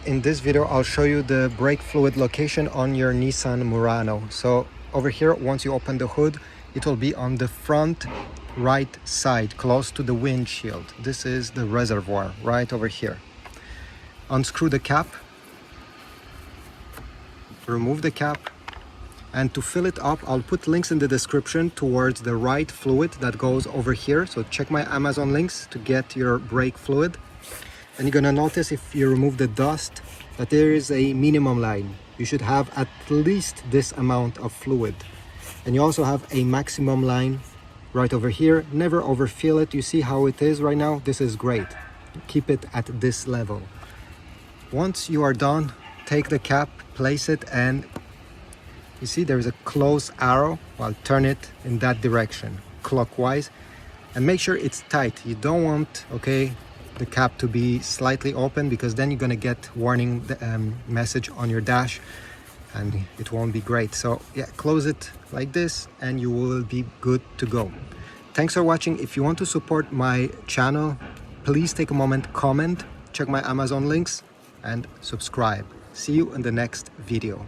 In this video, I'll show you the brake fluid location on your Nissan Murano. So over here, once you open the hood, it will be on the front right side, close to the windshield. This is the reservoir right over here. Unscrew the cap, remove the cap, and to fill it up, I'll put links in the description towards the right fluid that goes over here. So check my Amazon links to get your brake fluid. And you're gonna notice, if you remove the dust, that there is a minimum line. You should have at least this amount of fluid. And you also have a maximum line right over here. Never overfill it. You see how it is right now? This is great. Keep it at this level. Once you are done, take the cap, place it, and you see there is a close arrow. Well, turn it in that direction, clockwise, and make sure it's tight. You don't want, the cap to be slightly open, because then you're gonna get warning message on your dash and it won't be great. So yeah, close it like this and you will be good to go. Thanks for watching. If you want to support my channel, please take a moment, comment, check my Amazon links, and subscribe. See you in the next video.